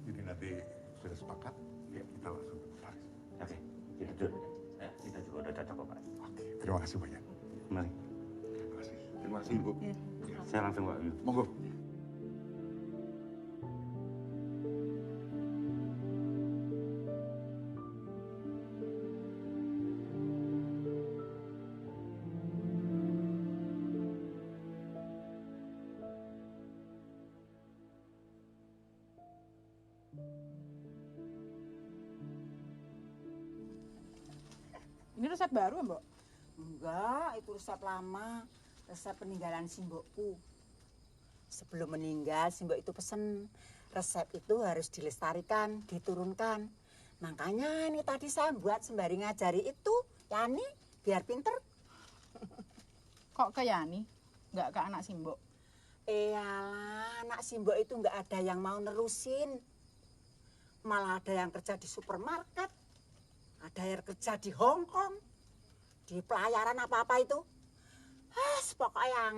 jadi nanti sudah sepakat, ya kita langsung ke Paris. Oke, jujur. Kita juga udah cocok kok, Pak. Oke, terima kasih banyak. Mari. Terima kasih Bu. Saya langsung, Pak. Monggo. Ini resep baru, Mbok? Enggak, itu resep lama. Resep peninggalan simbokku. Sebelum meninggal, simbok itu pesen. Resep itu harus dilestarikan, diturunkan. Makanya ini tadi saya buat sembari ngajari itu, Yani, biar pinter. Kok ke Yani? Nggak ke anak Simbok? Iyalah, anak Simbok itu nggak ada yang mau nerusin. Malah ada yang kerja di supermarket. Ada yang kerja di Hong Kong. Di pelayaran apa-apa itu. Pokoknya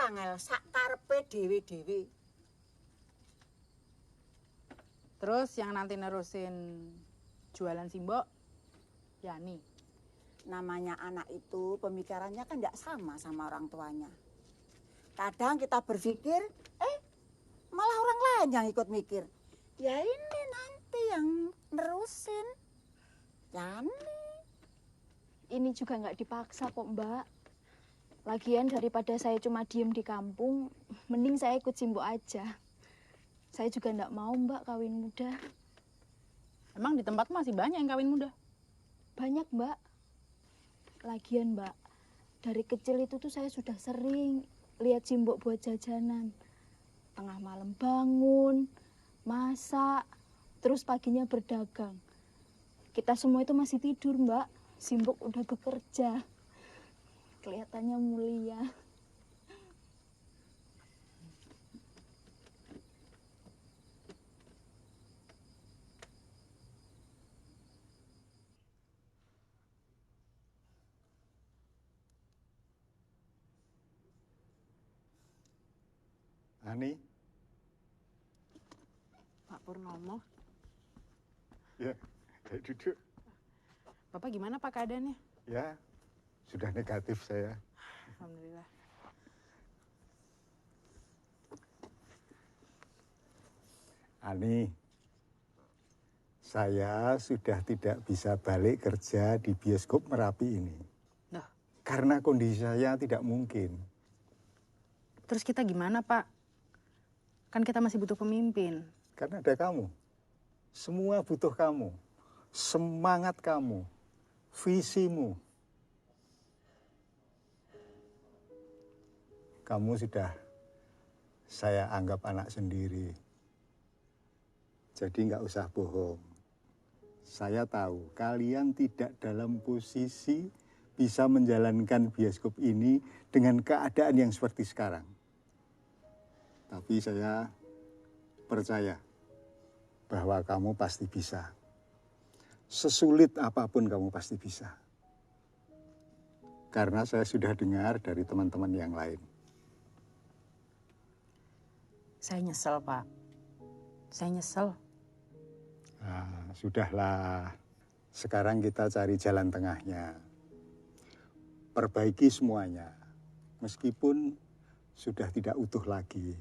angel, sakarpe dewi-dewi. Terus yang nanti nerusin jualan Simbok, Yani. Namanya anak itu pemikirannya kan nggak sama orang tuanya. Kadang kita berpikir, malah orang lain yang ikut mikir. Ya ini nanti yang nerusin. Yani. Ini juga nggak dipaksa kok, Mbak. Lagian daripada saya cuma diem di kampung, mending saya ikut Simbok aja. Saya juga nggak mau, Mbak, kawin muda. Emang di tempatmu masih banyak yang kawin muda? Banyak, Mbak. Lagian, Mbak, dari kecil itu tuh saya sudah sering lihat Simbok buat jajanan. Tengah malam bangun, masak, terus paginya berdagang. Kita semua itu masih tidur, Mbak. Simbok udah bekerja. Kelihatannya mulia. Ani? Pak Purnomo, Ya, duduk. Bapak gimana Pak keadaannya? Ya, sudah negatif saya. Alhamdulillah. Ani, saya sudah tidak bisa balik kerja di bioskop Merapi ini. Loh? Karena kondisi saya tidak mungkin. Terus kita gimana Pak? Kan kita masih butuh pemimpin. Karena ada kamu. Semua butuh kamu. Semangat kamu. Visimu. Kamu sudah saya anggap anak sendiri. Jadi nggak usah bohong. Saya tahu kalian tidak dalam posisi bisa menjalankan bioskop ini dengan keadaan yang seperti sekarang. Tapi saya percaya bahwa kamu pasti bisa. Sesulit apapun kamu pasti bisa. Karena saya sudah dengar dari teman-teman yang lain. Saya nyesel, Pak. Saya nyesel. Nah, sudahlah. Sekarang kita cari jalan tengahnya. Perbaiki semuanya. Meskipun sudah tidak utuh lagi.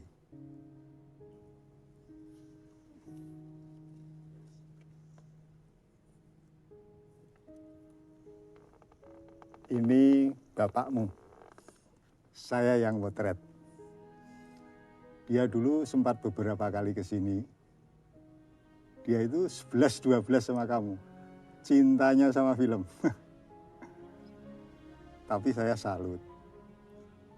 Ini bapakmu. Saya yang motret. Dia dulu sempat beberapa kali ke sini. Dia itu 11-12 sama kamu. Cintanya sama film. Tapi saya salut.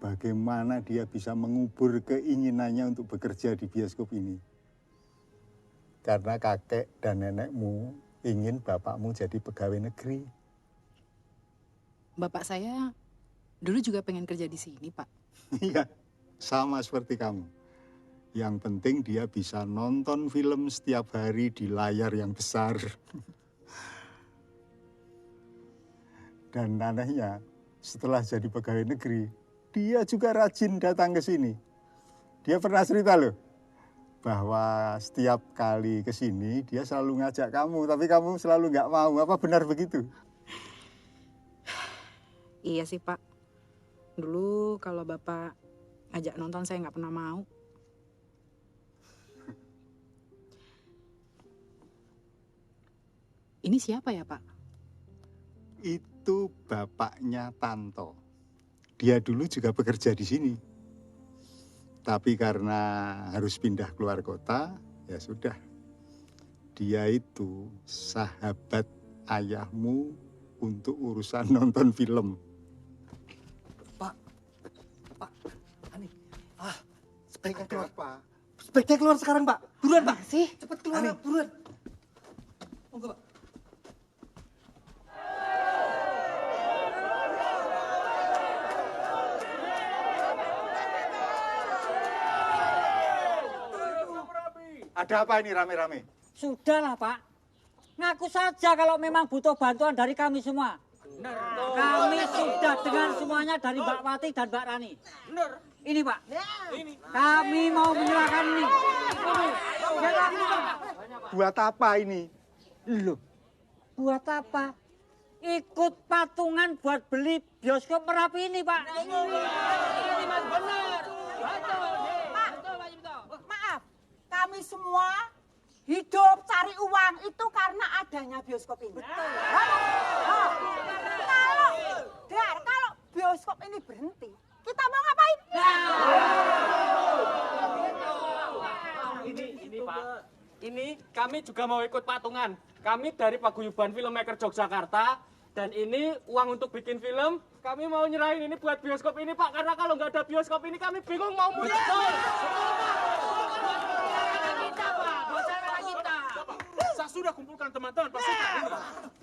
Bagaimana dia bisa mengubur keinginannya untuk bekerja di bioskop ini. Karena kakek dan nenekmu ingin bapakmu jadi pegawai negeri. Bapak saya dulu juga pengen kerja di sini, Pak. Iya, sama seperti kamu. Yang penting dia bisa nonton film setiap hari di layar yang besar. Dan anehnya, setelah jadi pegawai negeri, dia juga rajin datang ke sini. Dia pernah cerita loh, bahwa setiap kali ke sini dia selalu ngajak kamu, tapi kamu selalu nggak mau. Apa benar begitu? Iya sih, Pak. Dulu kalau Bapak ngajak nonton saya nggak pernah mau. Ini siapa ya, Pak? Itu bapaknya Tanto. Dia dulu juga bekerja di sini. Tapi karena harus pindah keluar kota, ya sudah. Dia itu sahabat ayahmu untuk urusan nonton film. Pak, Ani, sebaiknya keluar, Pak. Sebaiknya keluar sekarang, Pak. Buruan, Pak. Sih, cepat keluar, Ani. Buruan. Monggo, Pak. Ada apa ini rame-rame? Sudahlah, Pak. Ngaku saja kalau memang butuh bantuan dari kami semua. Kami sudah dengar semuanya dari Mbak Wati dan Mbak Rani. Ini, Pak. Kami mau menyerahkan ini. Buat apa ini? Loh, buat apa? Ikut patungan buat beli bioskop Merapi ini, Pak. Maaf, kami semua hidup cari uang itu karena adanya bioskop ini. Kalau bioskop ini berhenti, kita mau ngapain? Ini Pak, ini kami juga mau ikut patungan. Kami dari Paguyuban Filmmaker Yogyakarta. Dan ini uang untuk bikin film, kami mau nyerahin ini buat bioskop ini, Pak. Karena kalau nggak ada bioskop ini, kami bingung mau mulai. Saya sudah kumpulkan teman-teman pasukan ini.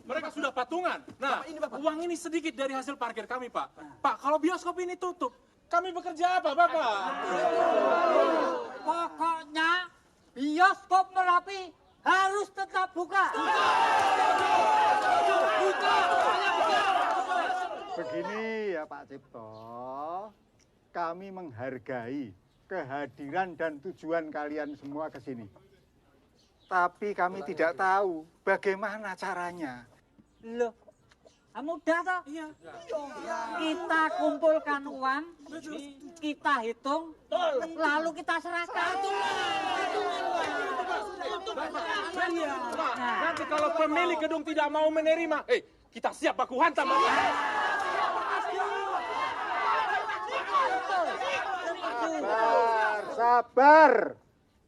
Mereka sudah patungan. Nah, uang ini sedikit dari hasil parkir kami, Pak. Pak, kalau bioskop ini tutup, kami bekerja apa, Bapak? Pokoknya bioskop Merapi harus tetap buka. Begini ya Pak Cipto, kami menghargai kehadiran dan tujuan kalian semua ke sini. Tapi kami tidak tahu bagaimana caranya. Loh, mudah toh? Iya. Kita kumpulkan uang, kita hitung, lalu kita serahkan. Nanti kalau pemilik gedung tidak mau menerima, kita siap baku hantam. Sabar.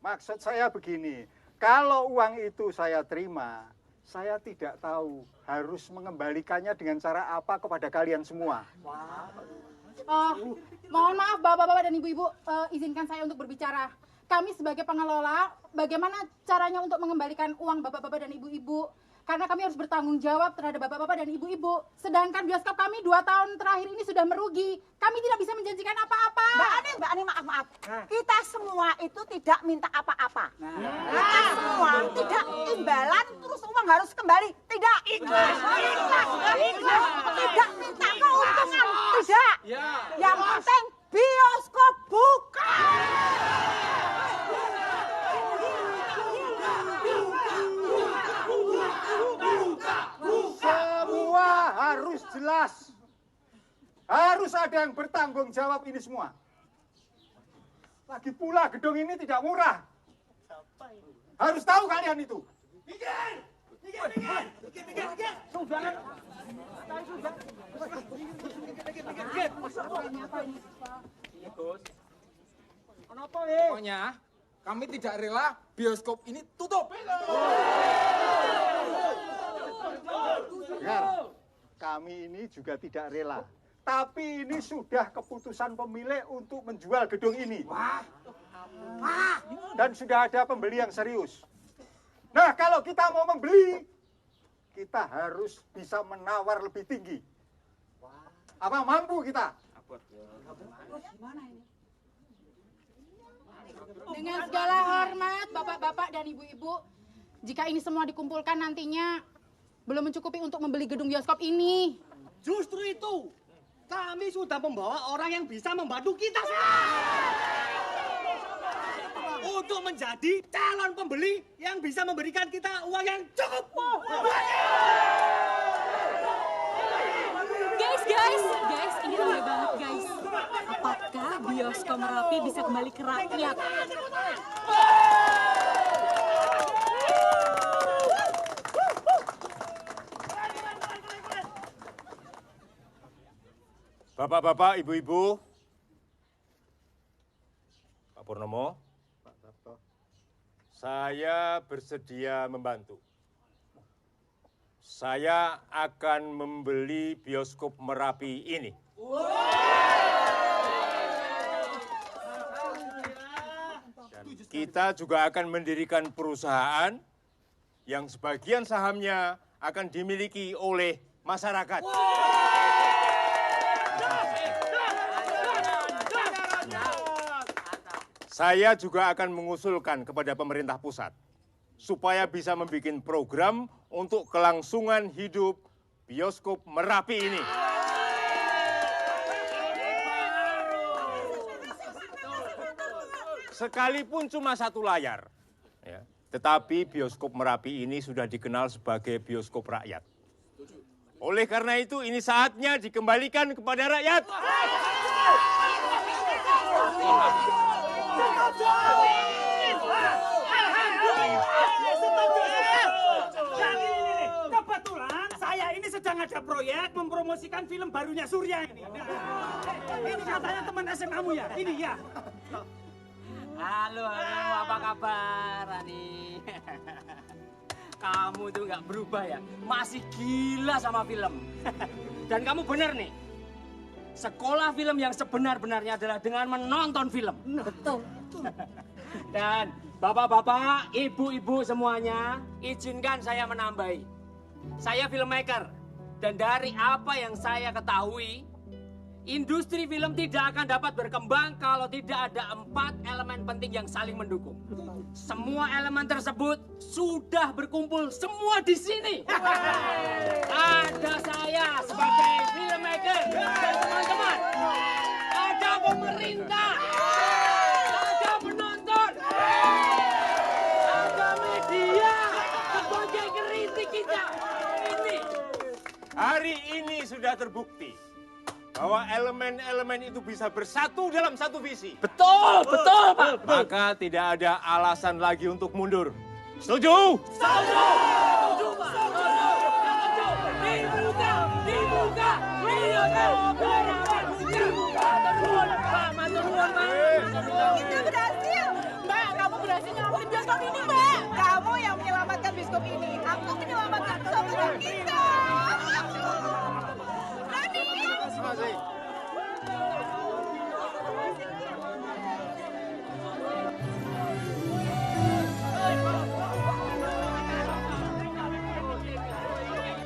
Maksud saya begini, kalau uang itu saya terima, saya tidak tahu harus mengembalikannya dengan cara apa kepada kalian semua. Mohon maaf bapak-bapak dan ibu-ibu, izinkan saya untuk berbicara. Kami sebagai pengelola, bagaimana caranya untuk mengembalikan uang bapak-bapak dan ibu-ibu? Karena kami harus bertanggung jawab terhadap bapak-bapak dan ibu-ibu. Sedangkan bioskop kami 2 tahun terakhir ini sudah merugi. Kami tidak bisa menjanjikan apa-apa. Mbak Ani, maaf. Kita semua itu tidak minta apa-apa. Kita semua tidak imbalan, terus uang harus kembali. Tidak. Ikhlas. Tidak minta keuntungan. Tidak. Yang penting bioskop buka. Semua harus jelas. Harus ada yang bertanggung jawab ini semua. Lagi pula gedung ini tidak murah. Harus tahu kalian itu. Pokoknya kami tidak rela bioskop ini tutup. Dengar, kami ini juga tidak rela. Tapi ini sudah keputusan pemilik untuk menjual gedung ini. Dan sudah ada pembeli yang serius. Nah, kalau kita mau membeli, kita harus bisa menawar lebih tinggi. Apa mampu kita? Dengan segala hormat bapak-bapak dan ibu-ibu, jika ini semua dikumpulkan nantinya belum mencukupi untuk membeli gedung bioskop ini. Justru itu, kami sudah membawa orang yang bisa membantu kita untuk menjadi calon pembeli yang bisa memberikan kita uang yang cukup. Guys, ini rame banget guys. Apakah bioskop Merapi bisa kembali ke rakyat? Bapak-bapak, ibu-ibu, Pak Purnomo, saya bersedia membantu. Saya akan membeli bioskop Merapi ini. Dan kita juga akan mendirikan perusahaan yang sebagian sahamnya akan dimiliki oleh masyarakat. Saya juga akan mengusulkan kepada pemerintah pusat supaya bisa membuat program untuk kelangsungan hidup bioskop Merapi ini. Sekalipun cuma 1 layar, ya, tetapi bioskop Merapi ini sudah dikenal sebagai bioskop rakyat. Oleh karena itu, ini saatnya dikembalikan kepada rakyat. Kebetulan saya ini sedang ada proyek mempromosikan film barunya Surya ini. Ini katanya teman SMA-mu ya? Ini ya. Halo, apa kabar, Rani? Kamu tuh nggak berubah ya, masih gila sama film. Dan kamu benar nih, sekolah film yang sebenar-benarnya adalah dengan menonton film. Betul. Dan bapak-bapak, ibu-ibu semuanya, izinkan saya menambahi. Saya filmmaker, dan dari apa yang saya ketahui, industri film tidak akan dapat berkembang kalau tidak ada 4 elemen penting yang saling mendukung. Semua elemen tersebut sudah berkumpul semua di sini. Ada saya sebagai filmmaker dan teman-teman. Ada pemerintah. Ada penonton. Ada media sebagai kritik kita. Ini. Hari ini sudah terbukti bahwa elemen-elemen itu bisa bersatu dalam satu visi. Betul, Pak. Maka tidak ada alasan lagi untuk mundur. Setuju? Setuju, Pak. Setuju. Dibuka. Kita berhasil. Mbak, kamu berhasil nyelamatin bioskop ini, Mbak. Kamu yang menyelamatkan bioskop ini. Aku menyelamatkan bioskop kita. Terima kasih.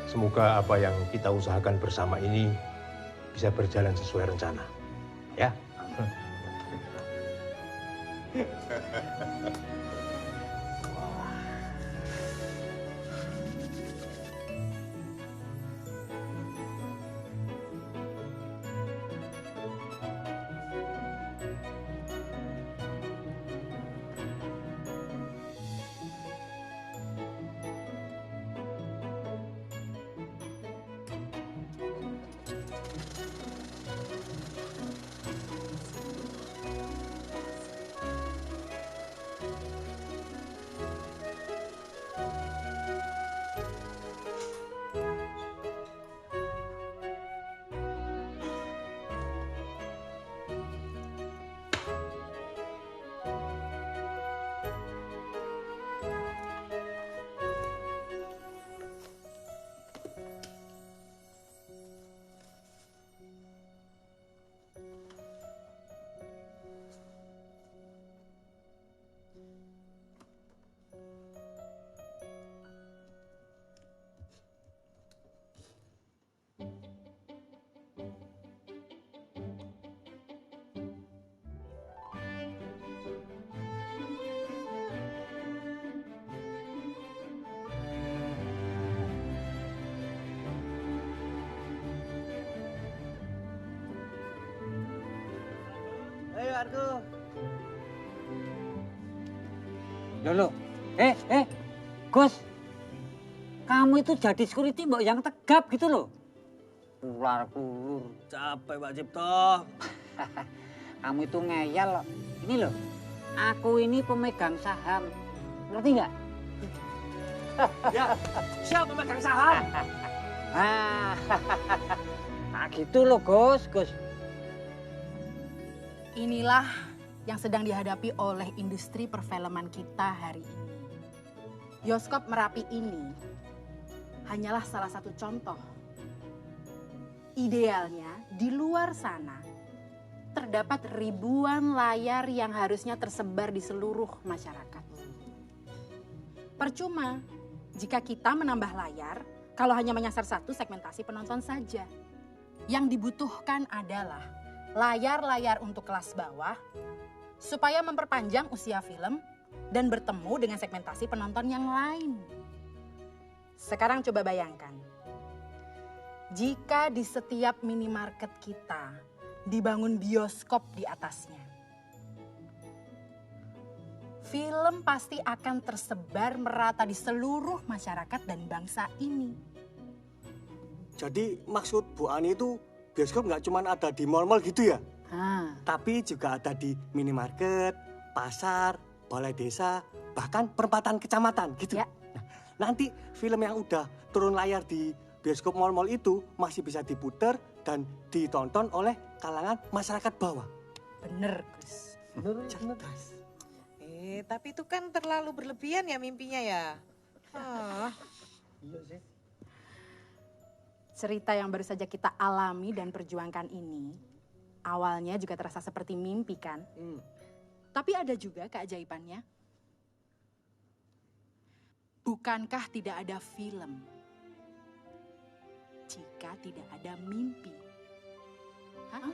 Semoga apa yang kita usahakan bersama ini bisa berjalan sesuai rencana. Ya. Ayo Argo. Loh. Gus. Kamu itu jadi security mbok yang tegap gitu loh. Ular kulur. Capek Pak Cipto. Kamu itu ngeyel loh. Ini loh. Aku ini pemegang saham. Ngerti nggak? Ya, siapa pemegang saham? Nah gitu loh Gus. Inilah yang sedang dihadapi oleh industri perfilman kita hari ini. Bioskop Merapi ini hanyalah salah satu contoh. Idealnya di luar sana terdapat ribuan layar yang harusnya tersebar di seluruh masyarakat. Percuma jika kita menambah layar kalau hanya menyasar satu segmentasi penonton saja. Yang dibutuhkan adalah layar-layar untuk kelas bawah supaya memperpanjang usia film dan bertemu dengan segmentasi penonton yang lain. Sekarang coba bayangkan, jika di setiap minimarket kita dibangun bioskop di atasnya, film pasti akan tersebar merata di seluruh masyarakat dan bangsa ini. Jadi maksud Bu Ani itu bioskop nggak cuma ada di mal-mal gitu ya? Tapi juga ada di minimarket, pasar, balai desa, bahkan perempatan kecamatan gitu. Nah, nanti film yang udah turun layar di bioskop mal-mal itu masih bisa diputar dan ditonton oleh kalangan masyarakat bawah. Bener, Gus. Cerdas. Tapi itu kan terlalu berlebihan ya mimpinya ya. Iya sih. Cerita yang baru saja kita alami dan perjuangkan ini, awalnya juga terasa seperti mimpi kan? Tapi ada juga keajaibannya. Bukankah tidak ada film jika tidak ada mimpi? Hah?